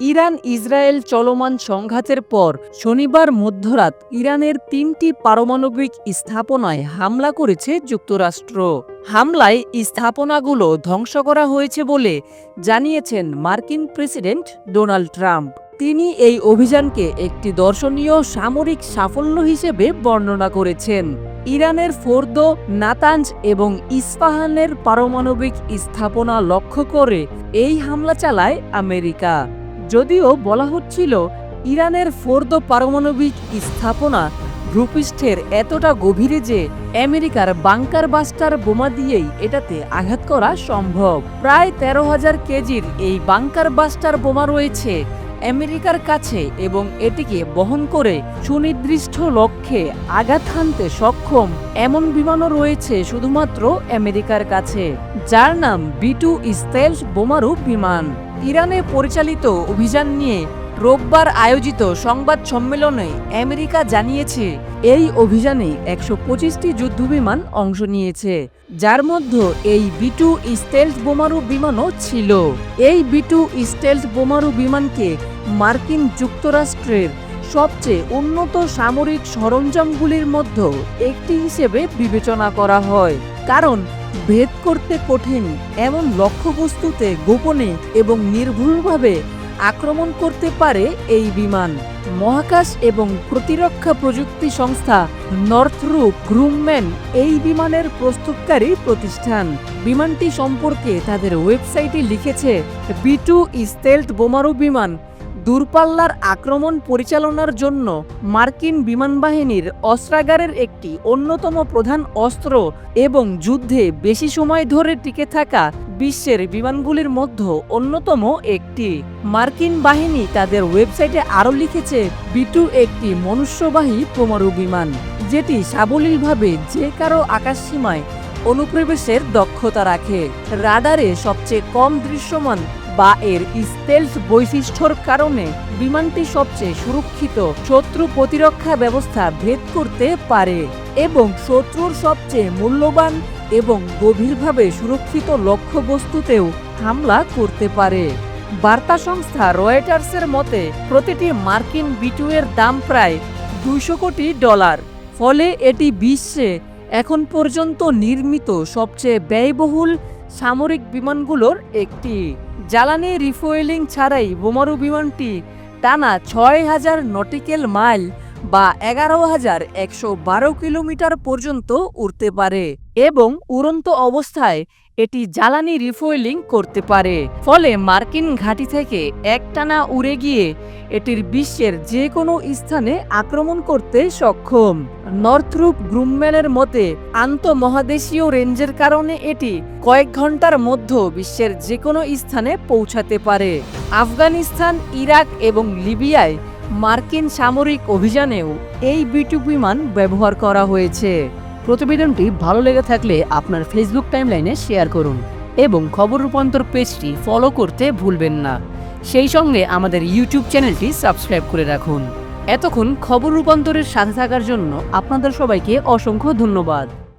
Iran Israel চলমান সংঘাতের পর শনিবার মধ্যরাত ইরানের ৩টি পারমাণবিক স্থাপনায় হামলা করেছে যুক্তরাষ্ট্র। হামলায় স্থাপনাগুলো ধ্বংস করা হয়েছে বলে জানিয়েছেন মার্কিন প্রেসিডেন্ট ডোনাল্ড ট্রাম্প। তিনি এই অভিযানকে একটি দর্শনীয় সামরিক সাফল্য হিসেবে বর্ণনা করেছেন। ইরানের ফোর্দো, নাতাঞ্জ এবং ইস্পাহানের পারমাণবিক স্থাপনা লক্ষ্য করে এই হামলা চালায় আমেরিকা। যদিও বলা হচ্ছিল ইরানের ফোর্দো পারমাণবিক স্থাপনা ভূপৃষ্ঠের এতটা গভীরে যে আমেরিকার বাংকার বাস্টার বোমা দিয়েই এটাতে আঘাত করা সম্ভব। প্রায় ১৩,০০০ কেজির এই বাংকার বাস্টার বোমা রয়েছে আমেরিকার কাছে এবং এটিকে বহন করে সুনির্দিষ্ট লক্ষ্যে আঘাত হানতে সক্ষম এমন বিমানও রয়েছে শুধুমাত্র আমেরিকার কাছে, যার নাম B-2 স্টেলথ বোমারু বিমান। ইরানে পরিচালিত অভিযান নিয়ে রোববার আয়োজিত সংবাদ সম্মেলনে আমেরিকা জানিয়েছে এই অভিযানে ১২৫টি যুদ্ধবিমান অংশ নিয়েছে, যার মধ্যে এই B-2 স্টেলথ বোমারু বিমানও ছিল। এই B-2 স্টেলথ বোমারু বিমানকে মার্কিন যুক্তরাষ্ট্রের সবচেয়ে উন্নত সামরিক সরঞ্জামগুলির মধ্যে একটি হিসেবে বিবেচনা করা হয়, কারণ ভেদ করতে কঠিন এমন লক্ষ্যবস্তুতে গোপনে এবং নির্ভুলভাবে আক্রমণ করতে পারে এই বিমান। মহাকাশ এবং প্রতিরক্ষা প্রযুক্তি সংস্থা নর্থ্রপ গ্রুমম্যান এই বিমানের প্রস্তুতকারী প্রতিষ্ঠান। বিমানটি সম্পর্কে তাদের ওয়েবসাইটে লিখেছে, B-2 স্টেলথ বোমারু বিমান দূরপাল্লার আক্রমণ পরিচালনার জন্য মার্কিন বিমান বাহিনীর অস্ত্রাগারের একটি অন্যতম প্রধান অস্ত্র এবং যুদ্ধে বেশি সময় ধরে টিকে থাকা বিশ্বের বিমানগুলির মধ্যে অন্যতম একটি। মার্কিন বাহিনী তাদের ওয়েবসাইটে আরও লিখেছে, B-2 একটি মনুষ্যবাহী বোমারু বিমান যেটি সাবলীলভাবে যে কারো আকাশসীমায় অনুপ্রবেশের দক্ষতা রাখে। রাডারে সবচেয়ে কম দৃশ্যমান বা এর স্টেলথ বৈশিষ্ট্যর কারণে বিমানটি সবচেয়ে সুরক্ষিত শত্রু প্রতিরক্ষা ব্যবস্থা ভেদ করতে পারে এবং শত্রুর সবচেয়ে মূল্যবান এবং গভীরভাবে সুরক্ষিত লক্ষ্যবস্তুতেও হামলা করতে পারে। বার্তা সংস্থা রয়টার্সের মতে প্রতিটি মার্কিন B-2 এর দাম প্রায় $200 কোটি, ফলে এটি বিশ্বে এখন পর্যন্ত নির্মিত সবচেয়ে ব্যয়বহুল সামরিক বিমানগুলোর একটি। জ্বালানি রিফুয়েলিং ছাড়াই বোমারু বিমানটি টানা ৬,০০০ নটিক্যাল মাইল বা ১১,১১২ কিলোমিটার পর্যন্ত উড়তে পারে এবং উড়ন্ত অবস্থায় এটি জ্বালানি রিফুয়েলিং করতে পারে, ফলে মার্কিন ঘাঁটি থেকে একটানা উড়ে গিয়ে এটির বিশ্বের যে কোনো স্থানে আক্রমণ করতে সক্ষম। নর্থ্রপ গ্রুমম্যানের মতে আন্তঃমহাদেশীয় রেঞ্জের কারণে এটি কয়েক ঘন্টার মধ্যে বিশ্বের যে কোনো স্থানে পৌঁছাতে পারে। আফগানিস্তান, ইরাক এবং লিবিয়ায় মার্কিন সামরিক অভিযানেও এই B-2 বিমান ব্যবহার করা হয়েছে। প্রতিবেদনটি ভালো লেগে থাকলে আপনার ফেসবুক টাইমলাইনে শেয়ার করুন এবং খবর রূপান্তর পেজটি ফলো করতে ভুলবেন না। সেই সঙ্গে আমাদের ইউটিউব চ্যানেলটি সাবস্ক্রাইব করে রাখুন। এতক্ষণ খবর রূপান্তরের সাথে থাকার জন্য আপনাদের সবাইকে অসংখ্য ধন্যবাদ।